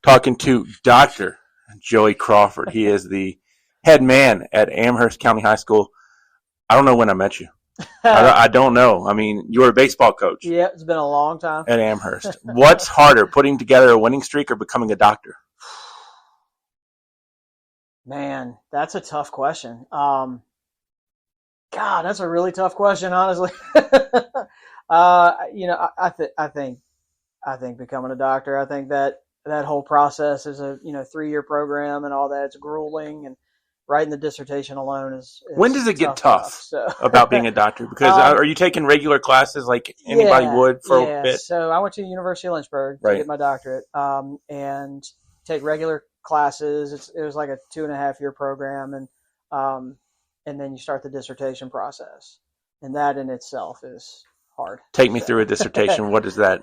talking to Dr. Joey Crawford. He is the head man at Amherst County High School. I don't know when I met you. I don't know. I mean, you were a baseball coach. Yeah, it's been a long time. At Amherst. What's harder, putting together a winning streak or becoming a doctor? Man, that's a tough question. God, that's a really tough question, honestly. I think becoming a doctor. I think that whole process is a 3-year program and all that. It's grueling, and writing the dissertation alone is when does it get tough so. about being a doctor? Because are you taking regular classes like anybody would for a bit? So I went to the University of Lynchburg to get my doctorate, and take regular classes. It was like a 2.5-year program, and then you start the dissertation process, and that in itself is hard. Take me through a dissertation. What is that?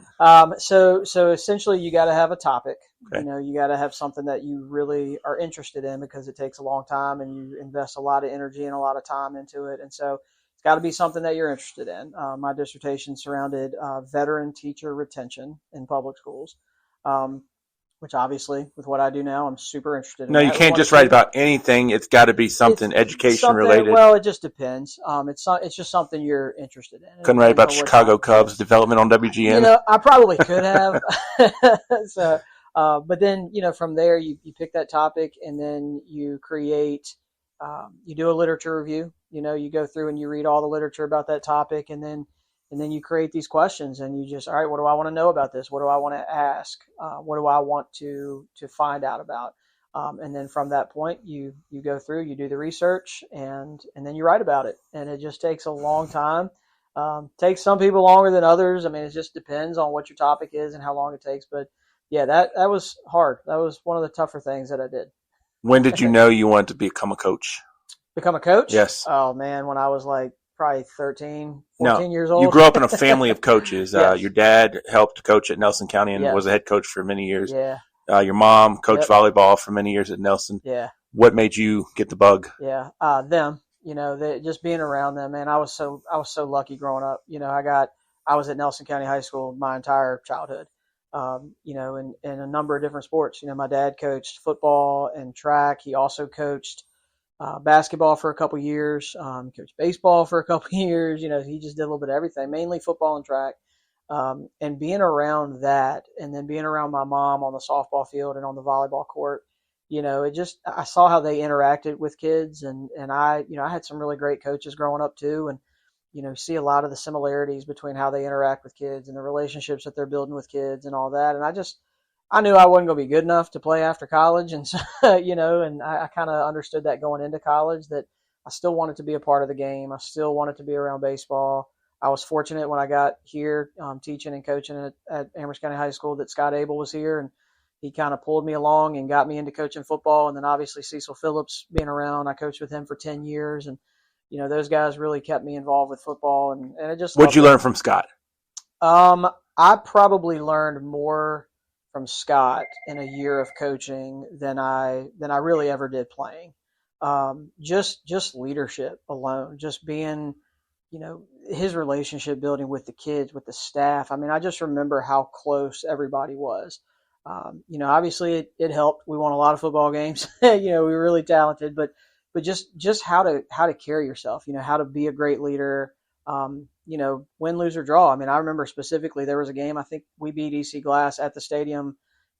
So essentially, you got to have a topic. Okay. You got to have something that you really are interested in, because it takes a long time and you invest a lot of energy and a lot of time into it. And so it's got to be something that you're interested in. My dissertation surrounded veteran teacher retention in public schools, which obviously, with what I do now, I'm super interested in. No, you can't just write about anything. It's got to be something education related. Well, it just depends. It's just something you're interested in. Couldn't write about Chicago Cubs development on WGN. I probably could have. So, but then, from there, you pick that topic, and then you create, you do a literature review. You go through and you read all the literature about that topic, and then you create these questions, and you just, all right, what do I want to know about this? What do I want to ask? What do I want to find out about? And then from that point, you go through, you do the research, and then you write about it. And it just takes a long time. Takes some people longer than others. I mean, it just depends on what your topic is and how long it takes. But yeah, that was hard. That was one of the tougher things that I did. When did you know you wanted to become a coach? Become a coach? Yes. Oh man, when I was like probably 13, 14 years old. You grew up in a family of coaches. Yes. Your dad helped coach at Nelson County and Yes. was a head coach for many years. Yeah. Your mom coached volleyball for many years at Nelson. Yeah. What made you get the bug? Yeah. Them, just being around them, man. I was so lucky growing up. I was at Nelson County High School my entire childhood. In a number of different sports. My dad coached football and track. He also coached basketball for a couple years, coached baseball for a couple years. He just did a little bit of everything, mainly football and track. And being around that, and then being around my mom on the softball field and on the volleyball court, I saw how they interacted with kids, and I had some really great coaches growing up too, and see a lot of the similarities between how they interact with kids and the relationships that they're building with kids and all that. And I knew I wasn't going to be good enough to play after college. And so, and I kind of understood that going into college, that I still wanted to be a part of the game. I still wanted to be around baseball. I was fortunate when I got here, teaching and coaching at Amherst County High School, that Scott Abel was here, and he kind of pulled me along and got me into coaching football. And then obviously Cecil Phillips being around, I coached with him for 10 years, and those guys really kept me involved with football, and it just. What'd you learn from Scott? I probably learned more from Scott in a year of coaching than I really ever did playing. Just leadership alone, just being, his relationship building with the kids, with the staff. I mean, I just remember how close everybody was. Obviously it helped. We won a lot of football games. We were really talented, but just how to carry yourself, how to be a great leader, win, lose, or draw. I mean, I remember specifically there was a game, I think we beat EC Glass at the stadium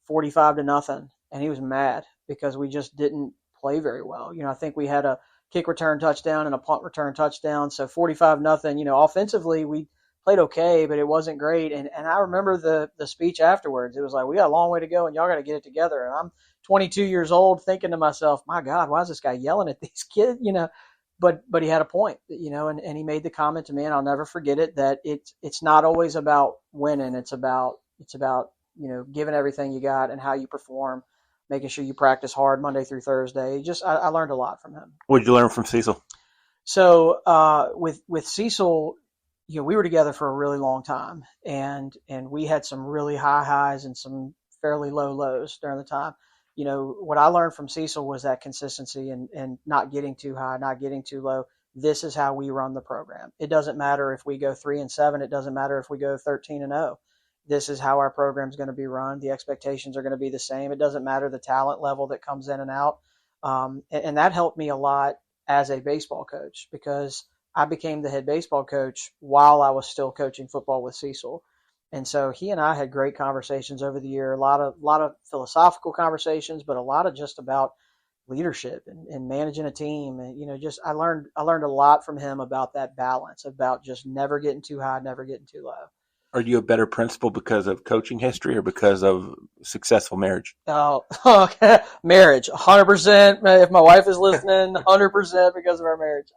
45-0, and he was mad because we just didn't play very well. I think we had a kick return touchdown and a punt return touchdown. So 45-0, offensively we played okay, but it wasn't great. And I remember the speech afterwards. It was like, we got a long way to go and y'all got to get it together. And I'm 22 years old thinking to myself, my God, why is this guy yelling at these kids? But he had a point, and he made the comment to me, and I'll never forget it, that it's not always about winning. It's about giving everything you got and how you perform, making sure you practice hard Monday through Thursday. I learned a lot from him. What did you learn from Cecil? So with Cecil, we were together for a really long time, and we had some really high highs and some fairly low lows during the time. What I learned from Cecil was that consistency and not getting too high, not getting too low. This is how we run the program. It doesn't matter if we go 3-7. It doesn't matter if we go 13-0. this is how our program is going to be run. The expectations are going to be the same. It doesn't matter the talent level that comes in and out. And that helped me a lot as a baseball coach, because I became the head baseball coach while I was still coaching football with Cecil. And so he and I had great conversations over the year, a lot of philosophical conversations, but a lot of just about leadership and managing a team. And, just I learned a lot from him about that balance, about just never getting too high, never getting too low. Are you a better principal because of coaching history or because of successful marriage? Oh, okay. Marriage, 100%. If my wife is listening, 100% because of our marriage.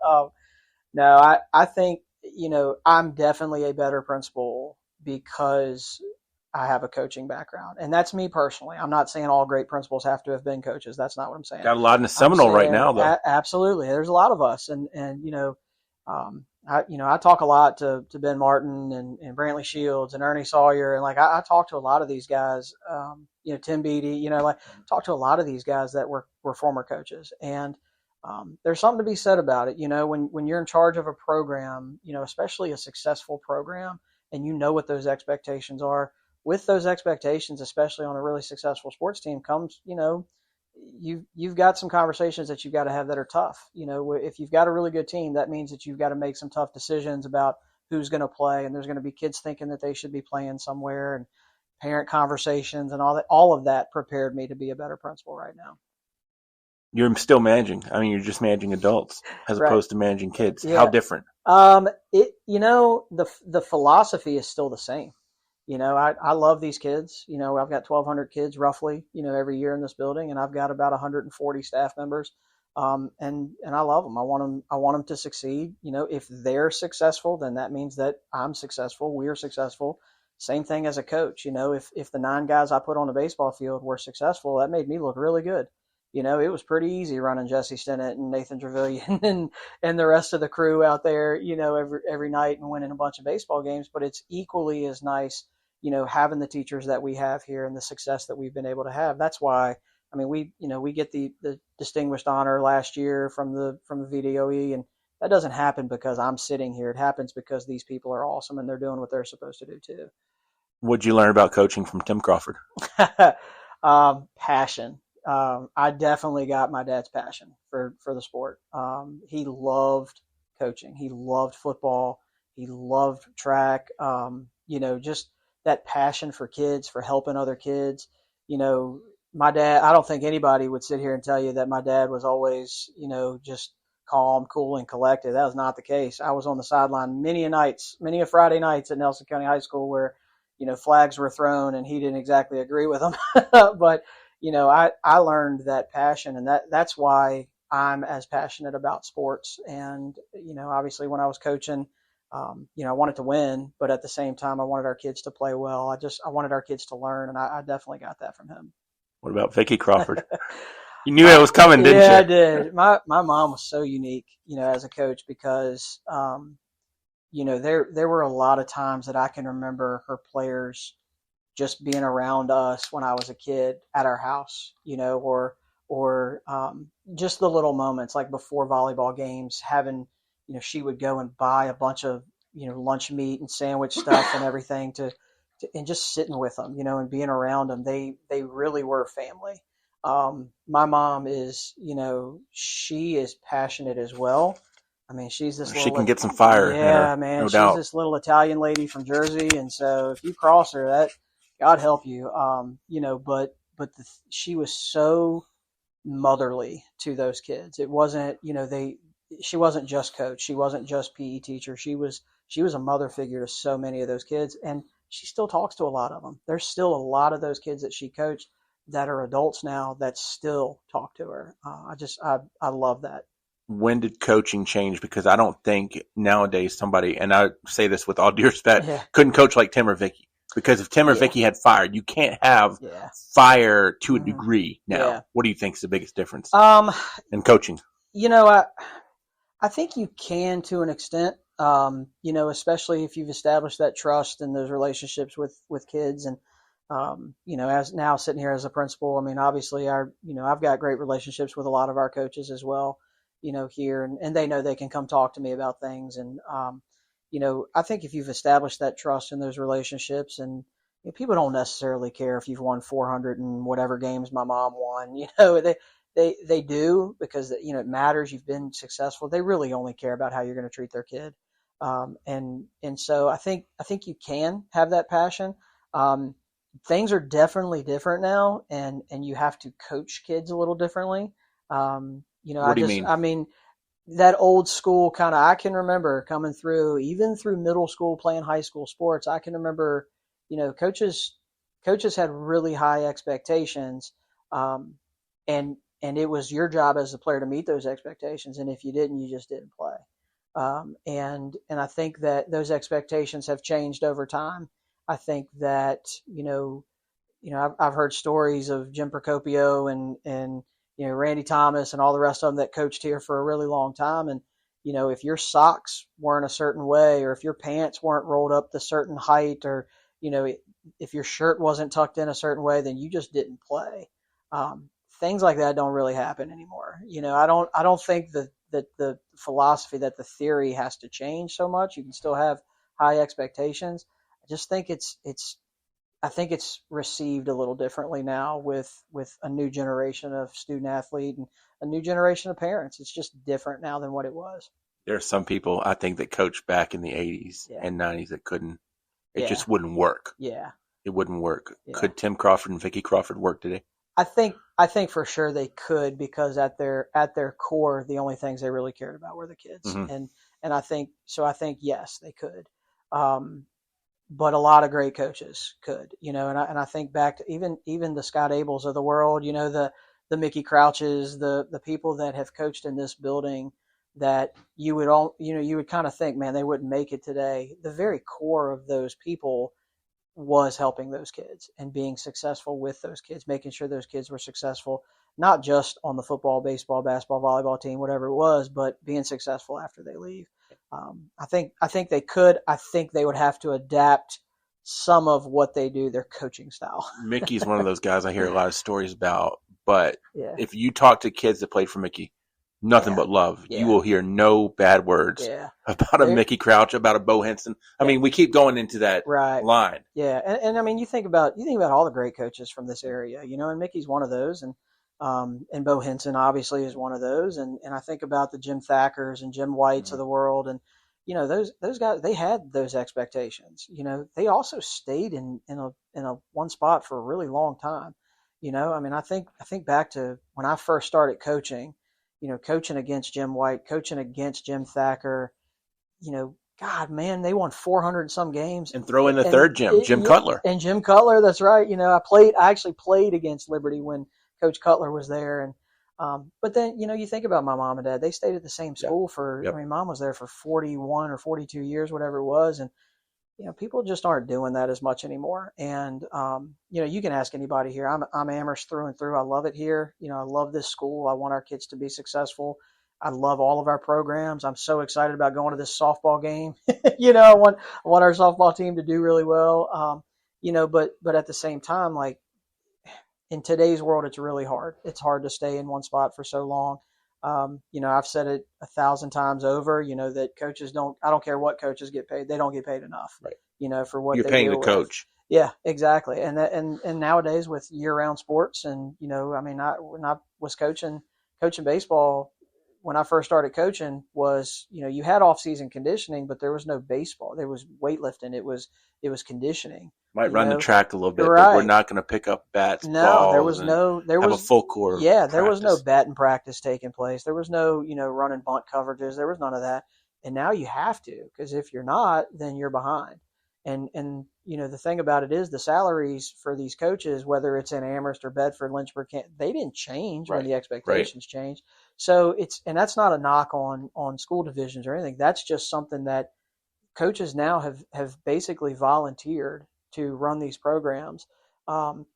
No, I think, I'm definitely a better principal because I have a coaching background. And that's me personally. I'm not saying all great principals have to have been coaches. That's not what I'm saying. Got a lot in the Seminole right now, though. Absolutely. There's a lot of us. And I talk a lot to Ben Martin and Brantley Shields and Ernie Sawyer. And I talk to a lot of these guys, Tim Beattie, talk to a lot of these guys that were former coaches. And there's something to be said about it. When you're in charge of a program, especially a successful program, and what those expectations are. With those expectations, especially on a really successful sports team, comes, you've got some conversations that you've got to have that are tough. If you've got a really good team, that means that you've got to make some tough decisions about who's going to play, and there's going to be kids thinking that they should be playing somewhere, and parent conversations and all that. All of that prepared me to be a better principal right now. You're still managing. I mean, you're just managing adults as Right. opposed to managing kids. Yeah. How different? The philosophy is still the same. I love these kids. I've got 1,200 kids roughly, every year in this building, and I've got about 140 staff members. And I love them. I want them to succeed. If they're successful, then that means that I'm successful. We're successful. Same thing as a coach. If the 9 guys I put on the baseball field were successful, that made me look really good. It was pretty easy running Jesse Stinnett and Nathan Trevelyan and the rest of the crew out there, every night and winning a bunch of baseball games. But it's equally as nice, having the teachers that we have here and the success that we've been able to have. That's why, we get the distinguished honor last year from the VDOE, and that doesn't happen because I'm sitting here. It happens because these people are awesome and they're doing what they're supposed to do too. What'd you learn about coaching from Tim Crawford? Passion. I definitely got my dad's passion for the sport. He loved coaching. He loved football. He loved track. Just that passion for kids, for helping other kids. My dad, I don't think anybody would sit here and tell you that my dad was always, just calm, cool, and collected. That was not the case. I was on the sideline many a Friday nights at Nelson County High School where, flags were thrown and he didn't exactly agree with them. But I learned that passion, and that's why I'm as passionate about sports. And, obviously when I was coaching, I wanted to win, but at the same time, I wanted our kids to play well. I wanted our kids to learn, and I definitely got that from him. What about Vicki Crawford? You knew it was coming, didn't you? Yeah, I did. My mom was so unique, as a coach, because, there were a lot of times that I can remember her players just being around us when I was a kid at our house, or just the little moments like before volleyball games, having, she would go and buy a bunch of, lunch meat and sandwich stuff and everything and just sitting with them, and being around them. They really were family. My mom is, she is passionate as well. She's this She can get some fire. Yeah, her, man. No She's doubt. this little Italian lady from Jersey. And so if you cross her, that God help you. But she was so motherly to those kids. It wasn't, she wasn't just coach. She wasn't just PE teacher. She was a mother figure to so many of those kids. And she still talks to a lot of them. There's still a lot of those kids that she coached that are adults now that still talk to her. I love that. When did coaching change? Because I don't think nowadays somebody, and I say this with all due respect, couldn't coach like Tim or Vicki. Because if Tim or Vicki had fire, you can't have fire to a degree now. Yeah. What do you think is the biggest difference in coaching? I think you can to an extent, especially if you've established that trust and those relationships with kids. And, as now sitting here as a principal, obviously I've got great relationships with a lot of our coaches as well, here, and they know they can come talk to me about things. And, I think if you've established that trust in those relationships and people don't necessarily care if you've won 400 and whatever games my mom won. They do because it matters. You've been successful. They really only care about how you're going to treat their kid. And so I think you can have that passion. Things are definitely different now, and you have to coach kids a little differently. What do you mean? I mean, that old school kind of, I can remember coming through, even through middle school, playing high school sports. I can remember, coaches had really high expectations. And it was your job as a player to meet those expectations. And if you didn't, you just didn't play. And I think that those expectations have changed over time. I think that, I've heard stories of Jim Procopio and Randy Thomas and all the rest of them that coached here for a really long time. And, if your socks weren't a certain way, or if your pants weren't rolled up the certain height, or, if your shirt wasn't tucked in a certain way, then you just didn't play. Things like that don't really happen anymore. I don't think that the philosophy, that the theory has to change so much. You can still have high expectations. I just think I think it's received a little differently now with a new generation of student athlete and a new generation of parents. It's just different now than what it was. There are some people, I think, that coached back in the 80s and 90s that couldn't. It just wouldn't work. Yeah. It wouldn't work. Yeah. Could Tim Crawford and Vicki Crawford work today? I think for sure they could, because at their core, the only things they really cared about were the kids. Mm-hmm. And I think yes, they could. But a lot of great coaches could, and I think back to even the Scott Abels of the world, the Mickey Crouches, the people that have coached in this building, that you would kind of think, man, they wouldn't make it today. The very core of those people was helping those kids and being successful with those kids, making sure those kids were successful, not just on the football, baseball, basketball, volleyball team, whatever it was, but being successful after they leave. I think they could. I think they would have to adapt some of what they do, their coaching style. Mickey's one of those guys I hear a lot of stories about, but if you talk to kids that played for Mickey, nothing but love. You will hear no bad words about a Mickey Crouch, about a Bo Henson. I mean, we keep going into that line. Yeah, and I mean, you think about all the great coaches from this area, and Mickey's one of those, and Bo Henson obviously is one of those, and I think about the Jim Thackers and Jim Whites of the world, and those guys, they had those expectations. They also stayed in a one spot for a really long time. I mean, I think back to when I first started coaching. Coaching against Jim White, coaching against Jim Thacker, God, man, they won 400 and some games. And throw in the third Jim Cutler. And Jim Cutler, that's right. I actually played against Liberty when Coach Cutler was there. And but then, you think about my mom and dad, they stayed at the same school for, I mean, mom was there for 41 or 42 years, whatever it was. And, people just aren't doing that as much anymore. And, you can ask anybody here. I'm Amherst through and through. I love it here. I love this school. I want our kids to be successful. I love all of our programs. I'm so excited about going to this softball game. I want our softball team to do really well. But at the same time, like in today's world, it's really hard. It's hard to stay in one spot for so long. I've said it 1,000 times over, that coaches I don't care what coaches get paid. They don't get paid enough, right. For what you're they paying deal the coach. With. Yeah, exactly. And nowadays with year-round sports, and when I was coaching baseball, when I first started coaching, was you had off-season conditioning, but there was no baseball. There was weightlifting. It was conditioning. Might run the track a little bit, but we're not going to pick up bats. No, there was a full court. Yeah, there was no batting practice taking place. There was no running bunt coverages. There was none of that. And now you have to, because if you're not, then you're behind. And the thing about it is the salaries for these coaches, whether it's in Amherst or Bedford, Lynchburg, they didn't change when the expectations changed. So that's not a knock on school divisions or anything. That's just something that coaches now have basically volunteered to run these programs, in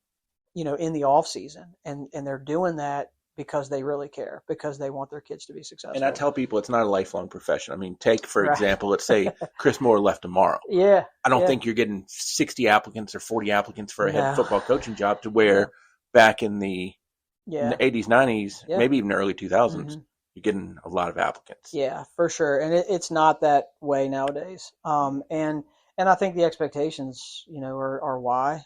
the off season, and they're doing that because they really care, because they want their kids to be successful. And I tell people it's not a lifelong profession. I mean, take, for example, let's say Chris Moore left tomorrow. Yeah. I don't think you're getting 60 applicants or 40 applicants for a head football coaching job, to where back in the 80s, 90s, maybe even early 2000s, you're getting a lot of applicants. Yeah, for sure. And it's not that way nowadays. And I think the expectations, are why.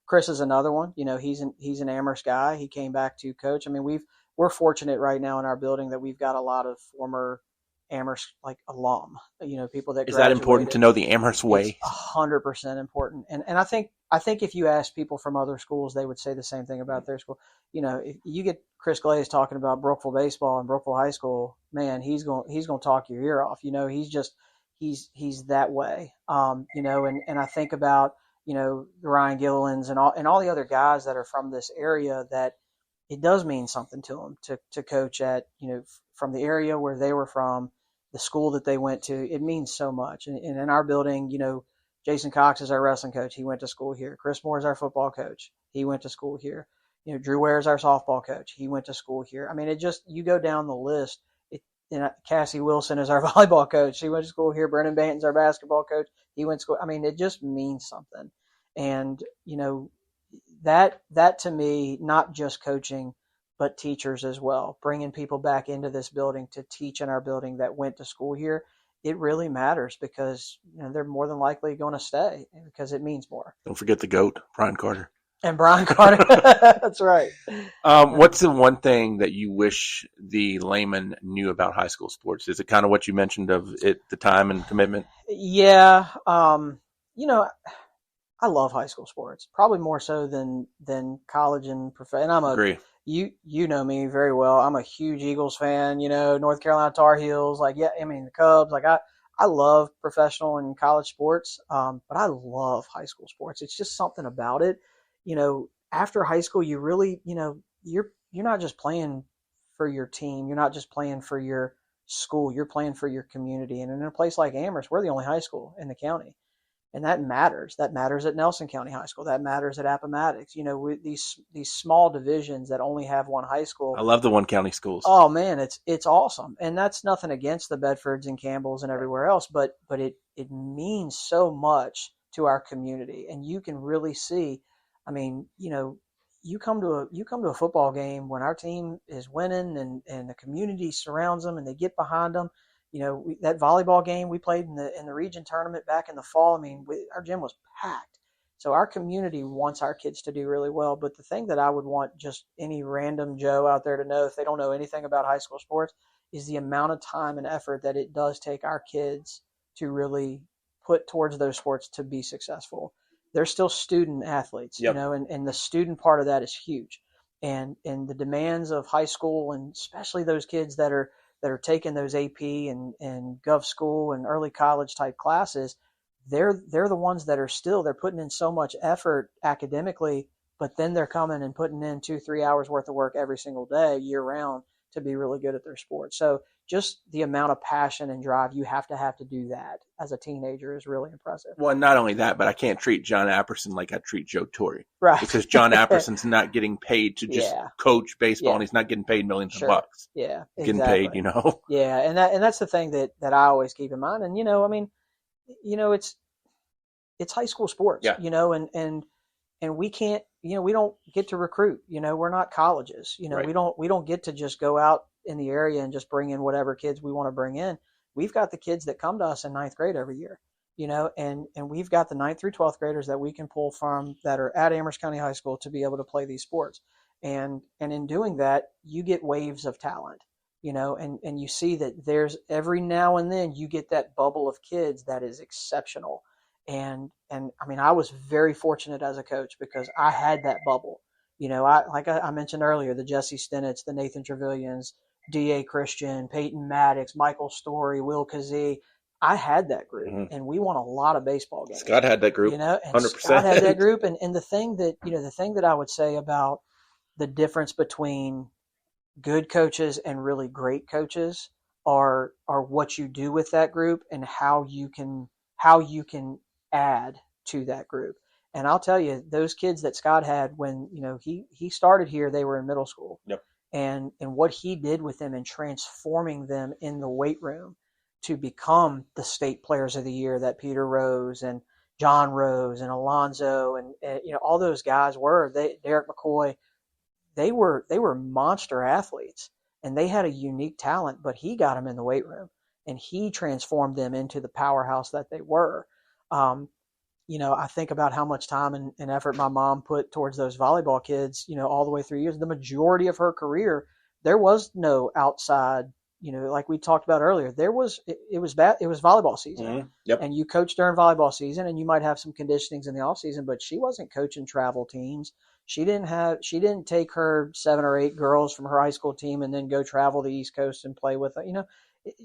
Chris is another one. He's an Amherst guy. He came back to coach. I mean, we're fortunate right now in our building that we've got a lot of former Amherst alum. People that is graduated. That important to know the Amherst way? It's 100% important. And I think if you ask people from other schools, they would say the same thing about their school. If you get Chris Glaze talking about Brookville baseball and Brookville High School, man, he's going to talk your ear off. He's that way. And I think about, Ryan Gilliland's and all the other guys that are from this area, that it does mean something to them to coach at, from the area where they were from, the school that they went to. It means so much. And in our building, Jason Cox is our wrestling coach. He went to school here. Chris Moore is our football coach. He went to school here. Drew Ware is our softball coach. He went to school here. I mean, you go down the list. Cassie Wilson is our volleyball coach. She went to school here. Brennan Banton's our basketball coach. He went to school. I mean, it just means something. And, that to me, not just coaching, but teachers as well, bringing people back into this building to teach in our building that went to school here. It really matters because they're more than likely going to stay because it means more. Don't forget the GOAT, Brian Carter. And Brian Carter. That's right. What's the one thing that you wish the layman knew about high school sports? Is it kind of what you mentioned of it, the time and commitment? Yeah. I love high school sports, probably more so than college and professional. And Agree. You know me very well. I'm a huge Eagles fan, North Carolina Tar Heels, the Cubs. I love professional and college sports, but I love high school sports. It's just something about it. After high school, you really, you're not just playing for your team. You're not just playing for your school. You're playing for your community. And in a place like Amherst, we're the only high school in the county. And that matters. That matters at Nelson County High School. That matters at Appomattox. These small divisions that only have one high school. I love the one county schools. Oh man, it's awesome. And that's nothing against the Bedfords and Campbells and everywhere else, but it means so much to our community. And you can really see, you come to a football game when our team is winning and the community surrounds them and they get behind them. That volleyball game we played in the region tournament back in the fall, our gym was packed. So our community wants our kids to do really well. But the thing that I would want just any random Joe out there to know, if they don't know anything about high school sports, is the amount of time and effort that it does take our kids to really put towards those sports to be successful. They're still student athletes, yep. And the student part of that is huge. And the demands of high school, and especially those kids that are taking those AP and Gov school and early college type classes, they're the ones that they're putting in so much effort academically, but then they're coming and putting in 2-3 hours worth of work every single day, year round, to be really good at their sport. So just the amount of passion and drive you have to do that as a teenager is really impressive. Well, not only that, but I can't treat John Apperson like I treat Joe Torre. Right. Because John Apperson's not getting paid to just coach baseball, and he's not getting paid millions of bucks. Yeah, exactly. Getting paid, Yeah, and that's the thing that I always keep in mind. And, it's high school sports, and we can't, we don't get to recruit, we're not colleges, right. we don't get to just go out in the area and just bring in whatever kids we want to bring in. We've got the kids that come to us in 9th grade every year, and we've got the 9th through 12th graders that we can pull from that are at Amherst County High School to be able to play these sports. And in doing that, you get waves of talent, and you see that there's every now and then you get that bubble of kids that is exceptional. And I was very fortunate as a coach because I had that bubble. I mentioned earlier, the Jesse Stinnetts, the Nathan Trevelyan's, D.A. Christian, Peyton Maddox, Michael Story, Will Kazee. I had that group, and we won a lot of baseball games. Scott had that group, and 100%. Scott had that group, and the thing that I would say about the difference between good coaches and really great coaches are what you do with that group and how you can add to that group. And I'll tell you, those kids that Scott had when he started here, they were in middle school. Yep. And what he did with them and transforming them in the weight room to become the state players of the year that Peter Rose and John Rose and Alonzo and all those guys were. Derek McCoy, they were monster athletes, and they had a unique talent, but he got them in the weight room and he transformed them into the powerhouse that they were. I think about how much time and effort my mom put towards those volleyball kids, all the way through years. The majority of her career, there was no outside, like we talked about earlier, it was volleyball season. Mm-hmm. Yep. And you coach during volleyball season, and you might have some conditionings in the off season, but she wasn't coaching travel teams. She didn't take her 7 or 8 girls from her high school team and then go travel the East Coast and play with them.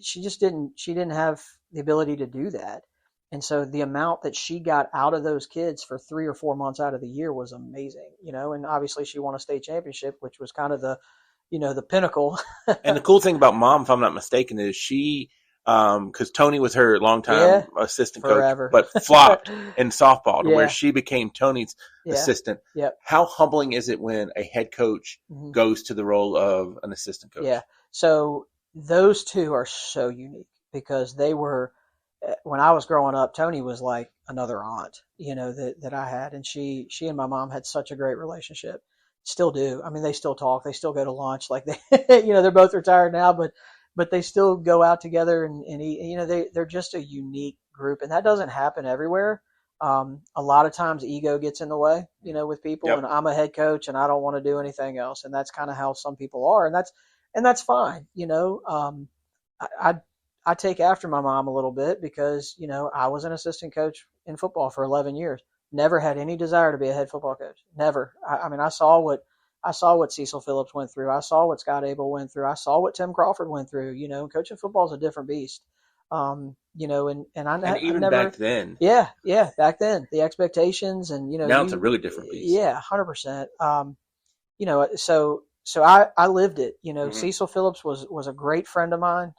She didn't have the ability to do that. And so the amount that she got out of those kids for 3 or 4 months out of the year was amazing, and obviously she won a state championship, which was kind of the pinnacle. And the cool thing about Mom, if I'm not mistaken, is she, because Tony was her longtime assistant forever. coach, but flopped in softball to where she became Tony's assistant. Yep. How humbling is it when a head coach goes to the role of an assistant coach? Yeah. So those two are so unique because they were, when I was growing up, Tony was like another aunt, that I had. And she and my mom had such a great relationship. Still do. I mean, they still talk. They still go to lunch. Like they're both retired now, but they still go out together and eat. They're just a unique group, and that doesn't happen everywhere. A lot of times ego gets in the way, with people, and I'm a head coach and I don't want to do anything else. And that's kind of how some people are. And that's fine. I take after my mom a little bit because, I was an assistant coach in football for 11 years. Never had any desire to be a head football coach. Never. I mean, I saw what Cecil Phillips went through. I saw what Scott Abel went through. I saw what Tim Crawford went through. Coaching football is a different beast. And even back then. Yeah. Back then, the expectations and, now it's a really different beast. Yeah, 100%. So I lived it. Cecil Phillips was a great friend of mine.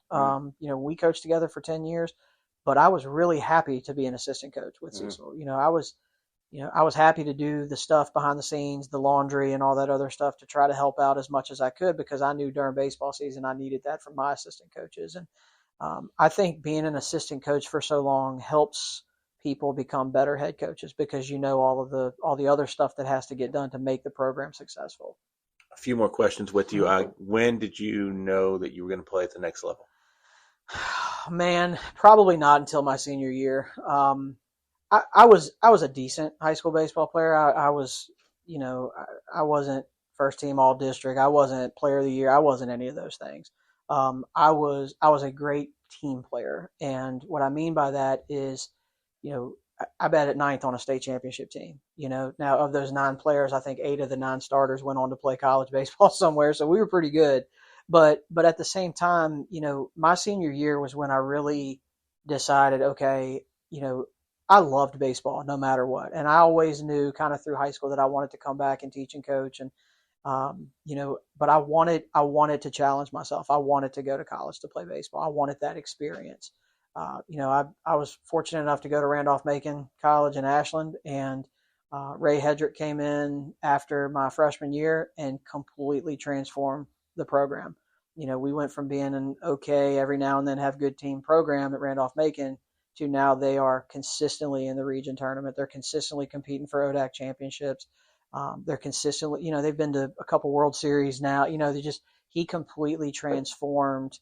We coached together for 10 years, but I was really happy to be an assistant coach with Cecil. I was happy to do the stuff behind the scenes, the laundry and all that other stuff to try to help out as much as I could because I knew during baseball season I needed that from my assistant coaches. And I think being an assistant coach for so long helps people become better head coaches because all the other stuff that has to get done to make the program successful. A few more questions with you. When did you know that you were going to play at the next level? Man, probably not until my senior year. I was a decent high school baseball player. I was, I wasn't first team all district. I wasn't player of the year. I wasn't any of those things. I was a great team player. And what I mean by that is, I batted ninth on a state championship team. Now of those 9 players, I think 8 of the 9 starters went on to play college baseball somewhere. So we were pretty good. But at the same time, my senior year was when I really decided, okay, I loved baseball no matter what. And I always knew kind of through high school that I wanted to come back and teach and coach. And, but I wanted to challenge myself. I wanted to go to college to play baseball. I wanted that experience. I was fortunate enough to go to Randolph-Macon College in Ashland, and Ray Hedrick came in after my freshman year and completely transformed the program. We went from being an okay, every now and then have good team program at Randolph-Macon to now they are consistently in the region tournament. They're consistently competing for ODAC championships. They're consistently, they've been to a couple World Series now. He completely transformed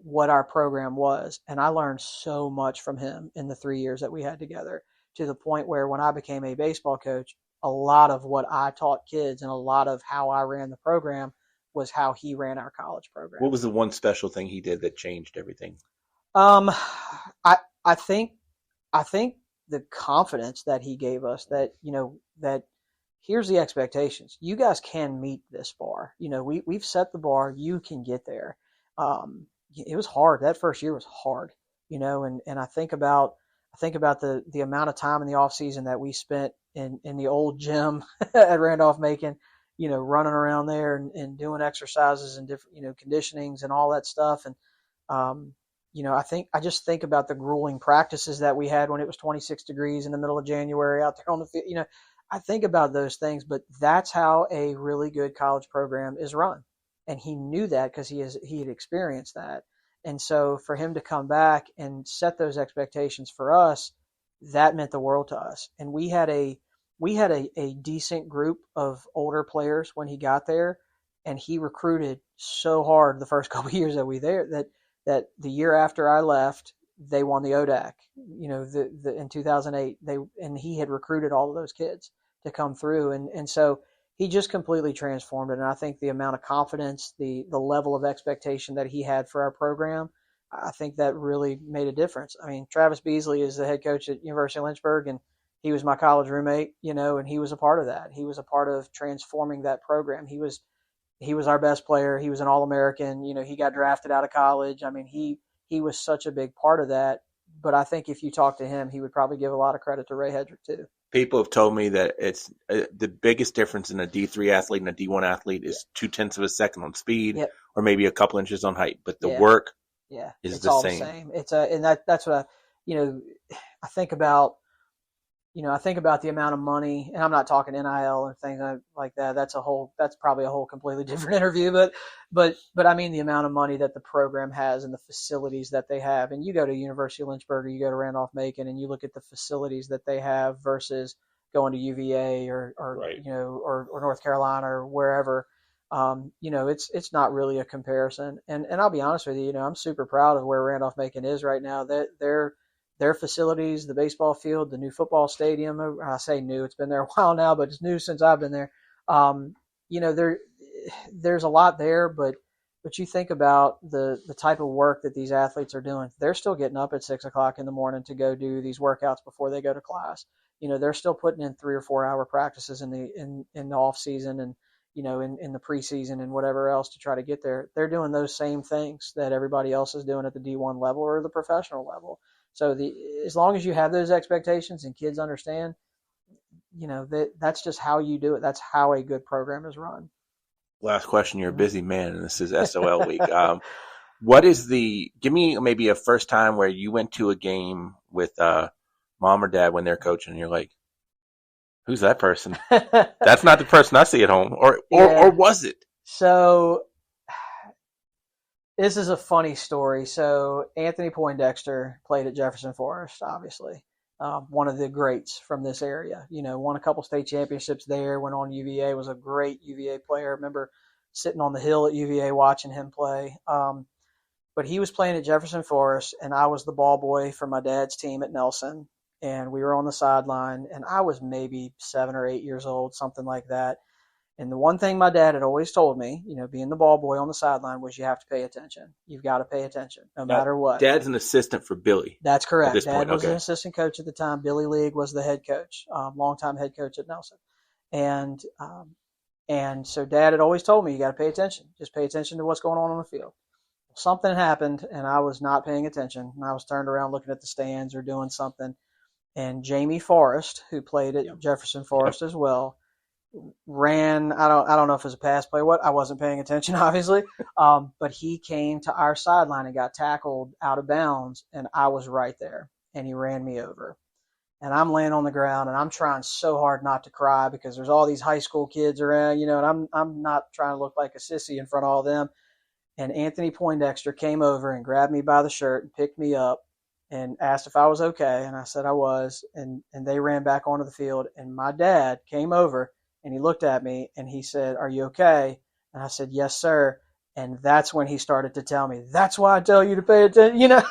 what our program was. And I learned so much from him in the 3 years that we had together, to the point where when I became a baseball coach, a lot of what I taught kids and a lot of how I ran the program was how he ran our college program. What was the one special thing he did that changed everything? I think the confidence that he gave us that, that here's the expectations. You guys can meet this bar. We've set the bar. You can get there. It was hard. That first year was hard, and I think about the amount of time in the off season that we spent in the old gym at Randolph-Macon, running around there and doing exercises and different, conditionings and all that stuff. And, I just think about the grueling practices that we had when it was 26 degrees in the middle of January out there on the field. I think about those things, but that's how a really good college program is run. And he knew that because he had experienced that. And so for him to come back and set those expectations for us, that meant the world to us. And we had a decent group of older players when he got there, and he recruited so hard the first couple of years that we there that the year after I left, they won the ODAC, in 2008. And he had recruited all of those kids to come through. And so he just completely transformed it. And I think the amount of confidence, the level of expectation that he had for our program, I think that really made a difference. I mean, Travis Beasley is the head coach at University of Lynchburg, and he was my college roommate, and he was a part of that. He was a part of transforming that program. He was our best player. He was an All-American. He got drafted out of college. I mean, he was such a big part of that. But I think if you talk to him, he would probably give a lot of credit to Ray Hedrick too. People have told me that it's the biggest difference in a D3 athlete and a D1 athlete is 0.2 of a second on speed, or maybe a couple inches on height. But the work is the same. It's that's what I think about. I think about the amount of money, and I'm not talking NIL and things like that. That's probably a whole completely different interview. But I mean the amount of money that the program has and the facilities that they have. And you go to University of Lynchburg or you go to Randolph-Macon and you look at the facilities that they have versus going to UVA or North Carolina or wherever. It's not really a comparison. And I'll be honest with you, I'm super proud of where Randolph-Macon is right now. That their facilities, the baseball field, the new football stadium. I say new, it's been there a while now, but it's new since I've been there. There's a lot there, but you think about the type of work that these athletes are doing. They're still getting up at 6:00 in the morning to go do these workouts before they go to class. They're still putting in 3 or 4 hour practices in the off season and, in the preseason and whatever else to try to get there. They're doing those same things that everybody else is doing at the D1 level or the professional level. So as long as you have those expectations and kids understand, that's just how you do it. That's how a good program is run. Last question. You're a busy man, and this is SOL week. Give me maybe a first time where you went to a game with mom or dad when they're coaching, and you're like, who's that person? That's not the person I see at home. Or was it? So this is a funny story. So Anthony Poindexter played at Jefferson Forest, obviously. One of the greats from this area. Won a couple state championships there, went on UVA, was a great UVA player. I remember sitting on the hill at UVA watching him play. But he was playing at Jefferson Forest, and I was the ball boy for my dad's team at Nelson. And we were on the sideline, and I was maybe 7 or 8 years old, something like that. And the one thing my dad had always told me, being the ball boy on the sideline, was you have to pay attention. You've got to pay attention no matter what. Dad's an assistant for Billy. That's correct. Dad was an assistant coach at the time. Billy League was the head coach, longtime head coach at Nelson. And so Dad had always told me, you got to pay attention. Just pay attention to what's going on the field. Something happened, and I was not paying attention. And I was turned around looking at the stands or doing something. And Jamie Forrest, who played at Jefferson Forest as well, ran. I don't know if it was a pass play. I wasn't paying attention, obviously. But he came to our sideline and got tackled out of bounds, and I was right there, and he ran me over. And I'm laying on the ground, and I'm trying so hard not to cry because there's all these high school kids around, and I'm not trying to look like a sissy in front of all of them. And Anthony Poindexter came over and grabbed me by the shirt and picked me up and asked if I was okay, and I said I was. And they ran back onto the field, and my dad came over. And he looked at me and he said, "Are you okay?" And I said, "Yes, sir." And that's when he started to tell me, "That's why I tell you to pay attention."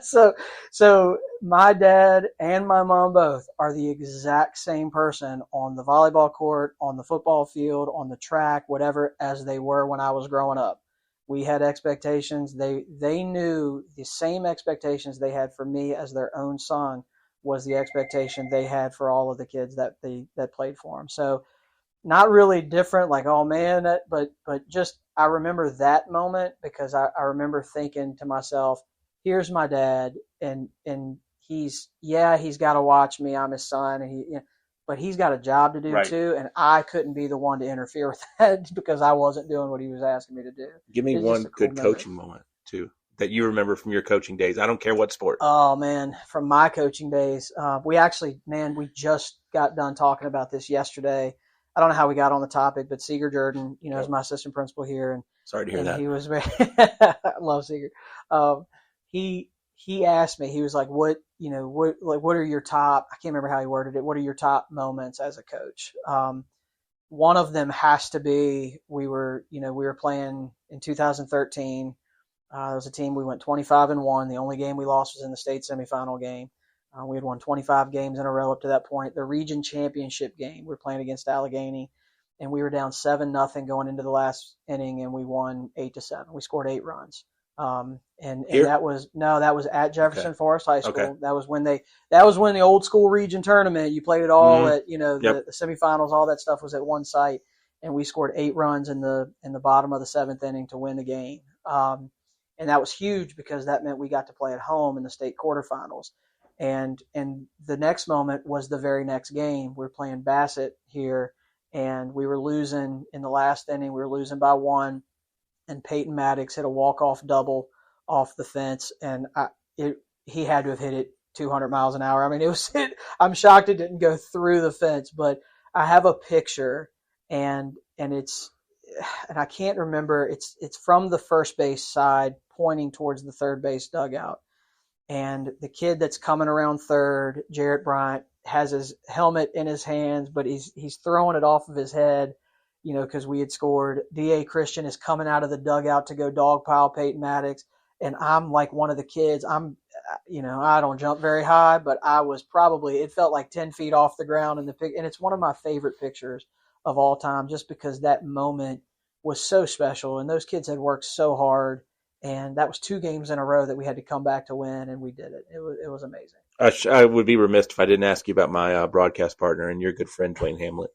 So my dad and my mom both are the exact same person on the volleyball court, on the football field, on the track, whatever, as they were when I was growing up. We had expectations. They knew the same expectations they had for me as their own son was the expectation they had for all of the kids that played for them. So not really different, like, oh man, but just I remember that moment because I remember thinking to myself, here's my dad, and he's got to watch me. I'm his son, and but he's got a job to do too, and I couldn't be the one to interfere with that because I wasn't doing what he was asking me to do. Give me one good coaching moment too that you remember from your coaching days. I don't care what sport. Oh man, from my coaching days, we just got done talking about this yesterday. I don't know how we got on the topic, but Seeger Jordan, is my assistant principal here, and sorry to hear that. He was very I love Seeger. He asked me, he was like, what are your top, I can't remember how he worded it, what are your top moments as a coach? One of them has to be, we were playing in 2013. It was a team we went 25-1. The only game we lost was in the state semifinal game. We had won 25 games in a row up to that point. The region championship game, we were playing against Allegheny, and we were down 7-0 going into the last inning, and we won 8-7. We scored 8 runs. And that was at Jefferson Forest High School. Okay. That was when the old school region tournament. You played it all at the semifinals. All that stuff was at one site, and we scored 8 runs in the bottom of the 7th inning to win the game. And that was huge because that meant we got to play at home in the state quarterfinals. And the next moment was the very next game. We were playing Bassett here, and we were losing in the last inning. We were losing by 1, and Peyton Maddox hit a walk-off double off the fence, and he had to have hit it 200 miles an hour. I mean, I'm shocked it didn't go through the fence, but I have a picture, and I can't remember. It's from the first base side, pointing towards the third base dugout. And the kid that's coming around third, Jarrett Bryant, has his helmet in his hands, but he's throwing it off of his head, because we had scored. D.A. Christian is coming out of the dugout to go dogpile Peyton Maddox. And I'm like one of the kids. I don't jump very high, but it felt like 10 feet off the ground and it's one of my favorite pictures of all time, just because that moment was so special. And those kids had worked so hard. And that was 2 games in a row that we had to come back to win, and we did it. It was amazing. I would be remiss if I didn't ask you about my broadcast partner and your good friend, Dwayne Hamlet.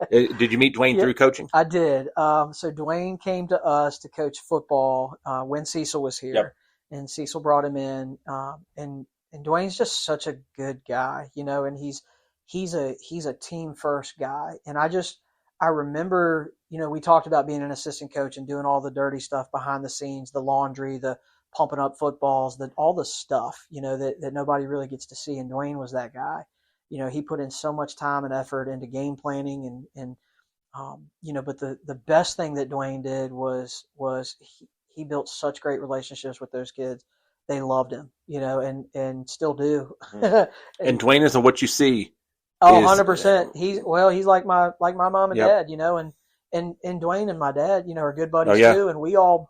Did you meet Dwayne through coaching? I did. So Dwayne came to us to coach football when Cecil was here, and Cecil brought him in. And Dwayne's just such a good guy, and he's a team first guy. And I remember, we talked about being an assistant coach and doing all the dirty stuff behind the scenes, the laundry, the pumping up footballs, all the stuff, that nobody really gets to see. And Dwayne was that guy. He put in so much time and effort into game planning but the best thing that Dwayne did was he built such great relationships with those kids. They loved him, and still do. And Dwayne isn't what you see. Oh, 100%. He's like my mom and dad, and Dwayne and my dad, are good buddies too. And we all,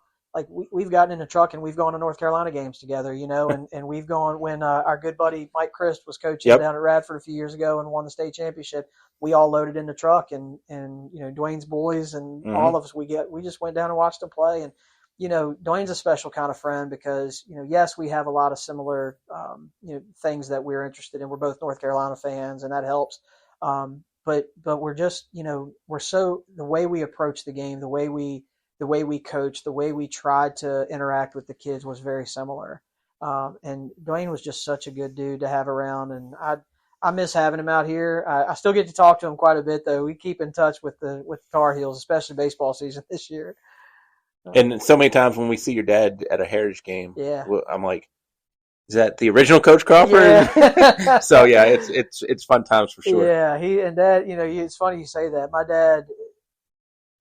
we've gotten in a truck and we've gone to North Carolina games together, and we've gone when our good buddy Mike Christ was coaching down at Radford a few years ago and won the state championship. We all loaded in the truck and Dwayne's boys and all of us, we just went down and watched them play. And, Dwayne's a special kind of friend because, yes, we have a lot of similar, things that we're interested in. We're both North Carolina fans, and that helps. But we're just, the way we approach the game, the way we coach, the way we tried to interact with the kids was very similar. And Dwayne was just such a good dude to have around, and I miss having him out here. I still get to talk to him quite a bit, though. We keep in touch with the Tar Heels, especially baseball season this year. And so many times when we see your dad at a Heritage game, I'm like, is that the original Coach Crawford? Yeah. So it's fun times for sure. Yeah, he and Dad. It's funny you say that. My dad.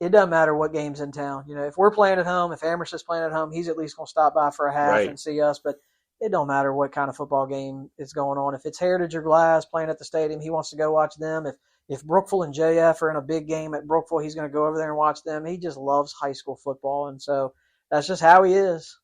It doesn't matter what game's in town. If we're playing at home, if Amherst is playing at home, he's at least going to stop by for a half and see us. But it don't matter what kind of football game is going on. If it's Heritage or Glass playing at the stadium, he wants to go watch them. If Brookville and JF are in a big game at Brookville, he's going to go over there and watch them. He just loves high school football, and so that's just how he is.